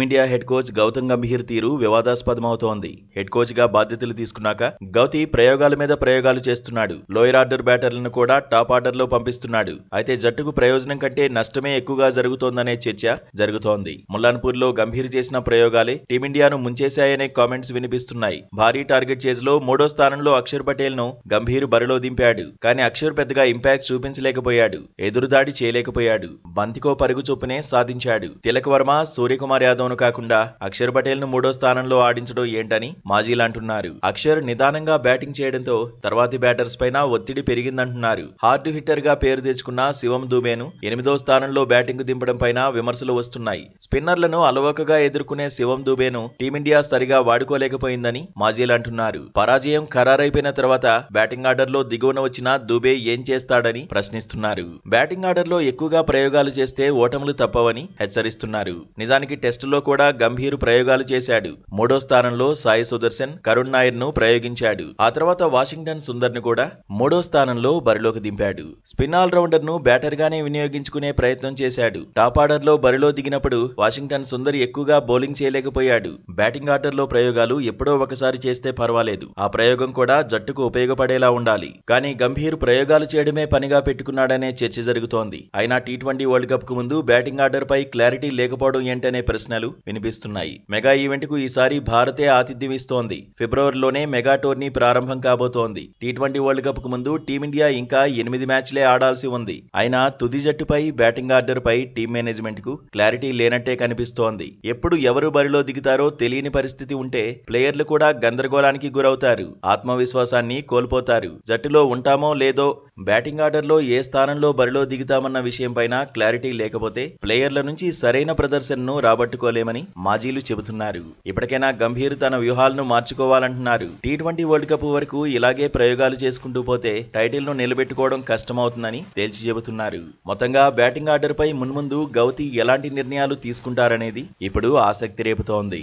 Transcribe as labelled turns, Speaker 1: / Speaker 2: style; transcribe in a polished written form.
Speaker 1: Team India head coach Gautam Gambhir తీరు వివాదాస్పదమవుతోంది. Head coach గా బాధ్యతలు తీసుకున్నాక గౌతీ ప్రయోగాల మీద ప్రయోగాలు చేస్తున్నాడు. లోయర్ ఆర్డర్ బ్యాటర్లను కూడా టాప్ ఆర్డర్ లో పంపిస్తున్నాడు. అయితే జట్టుకు ప్రయోజనం కంటే నష్టమే ఎక్కువగా జరుగుతోందనే చర్చ జరుగుతోంది. ముల్లాన్పూర్ లో గంభీర్ చేసిన ప్రయోగాలే టీమిండియాను ముంచేశాయనే కామెంట్స్ వినిపిస్తున్నాయి. భారీ టార్గెట్ చేజ్ లో 3వ స్థానంలో అక్షర్ పటేల్ ను గంభీర్ బరిలో దింపాడు. కానీ అక్షర్ పెద్దగా ఇంపాక్ట్ చూపించలేకపోయాడు. ఎదురుదాడి చేయలేకపోయాడు. బంతికో పరుగు చొప్పునే సాధించాడు. తిలక్ వర్మ, సూర్యకుమార్ యాదవ్ ను కాకుండా అక్షర్ పటేల్ ను 3వ స్థానంలో ఆడించడం ఏంటని మాజీలంటున్నారు. అక్షర్ నిదానంగా బ్యాటింగ్ చేయడంతో తర్వాతి బ్యాటర్స్ పైన ఒత్తిడి పెరిగిందంటున్నారు. హార్డ్ హిట్టర్ గా పేరు తెచ్చుకున్న శివం దూబేను 8వ స్థానంలో బ్యాటింగ్ దింపడం పైన విమర్శలు వస్తున్నాయి. స్పిన్నర్లను అలవోకగా ఎదుర్కొనే శివం దూబేను టీమిండియా సరిగా వాడుకోలేకపోయిందని మాజీలంటున్నారు. పరాజయం ఖరారైపోయిన తర్వాత బ్యాటింగ్ ఆర్డర్ లో దిగువన వచ్చిన దూబే ఏం చేస్తాడని ప్రశ్నిస్తున్నారు. బ్యాటింగ్ ఆర్డర్ లో ఎక్కువగా ప్రయోగాలు చేస్తే ఓటములు తప్పవని హెచ్చరిస్తున్నారు. నిజానికి టెస్టులో కూడా గంభీర్ ప్రయోగాలు చేశాడు. 3వ స్థానంలో సాయి సుదర్శన్, కరుణ్ నాయర్ ను ప్రయోగించాడు. ఆ తర్వాత వాషింగ్టన్ సుందర్ ను కూడా 3వ స్థానంలో బరిలోకి దింపాడు. స్పిన్ ఆల్ రౌండర్ ను బ్యాటర్ గానే వినియోగించుకునే ప్రయత్నం చేశాడు. టాప్ ఆర్డర్ లో బరిలో దిగినప్పుడు వాషింగ్టన్ సుందర్ ఎక్కువగా బౌలింగ్ చేయలేకపోయాడు. బ్యాటింగ్ ఆర్డర్ లో ప్రయోగాలు ఎప్పుడో ఒకసారి చేస్తే పర్వాలేదు. ఆ ప్రయోగం కూడా జట్టుకు ఉపయోగపడేలా ఉండాలి. కానీ గంభీర్ ప్రయోగాలు చేయడమే పనిగా పెట్టుకున్నాడనే చర్చ జరుగుతోంది. అయినా టీ20 వరల్డ్ కప్ కు ముందు బ్యాటింగ్ ఆర్డర్ పై క్లారిటీ లేకపోవడం ఏంటనే ప్రశ్నలు వినిపిస్తున్నాయి. మెగా ఈవెంట్ కు ఈసారి భారతే ఆతిథ్యం ఇస్తోంది. ఫిబ్రవరిలోనే మెగా టోర్నీ ప్రారంభం కాబోతోంది. టీ20 వరల్డ్ కప్ కు ముందు టీమిండియా ఇంకా 8 మ్యాచ్లే ఆడాల్సి ఉంది. అయినా తుది జట్టుపై బ్యాటింగ్ ఆర్డర్ పై టీం మేనేజ్మెంట్ కు క్లారిటీ లేనట్టే కనిపిస్తోంది. ఎప్పుడు ఎవరు బరిలో దిగుతారో తెలియని పరిస్థితి ఉంటే ప్లేయర్లు కూడా గందరగోళానికి గురవుతారు. ఆత్మవిశ్వాసాన్ని కోల్పోతారు. జట్టులో ఉంటామో లేదో, బ్యాటింగ్ ఆర్డర్ లో ఏ స్థానంలో బరిలో దిగుతామన్న విషయంపైన క్లారిటీ లేకపోతే ప్లేయర్ల నుంచి సరైన ప్రదర్శనను రాబట్టుకోలేమని మాజీలు చెబుతున్నారు. ఇప్పటికైనా గంభీర్ తన వ్యూహాలను మార్చుకోవాలంటున్నారు. టీ20 వరల్డ్ కప్ వరకు ఇలాగే ప్రయోగాలు చేసుకుంటూ పోతే టైటిల్ ను నిలబెట్టుకోవడం కష్టమవుతుందని తేల్చి చెబుతున్నారు. మొత్తంగా బ్యాటింగ్ ఆర్డర్ పై మున్ముందు గౌతీ ఎలాంటి నిర్ణయాలు తీసుకుంటారనేది ఇప్పుడు ఆసక్తి రేపుతోంది.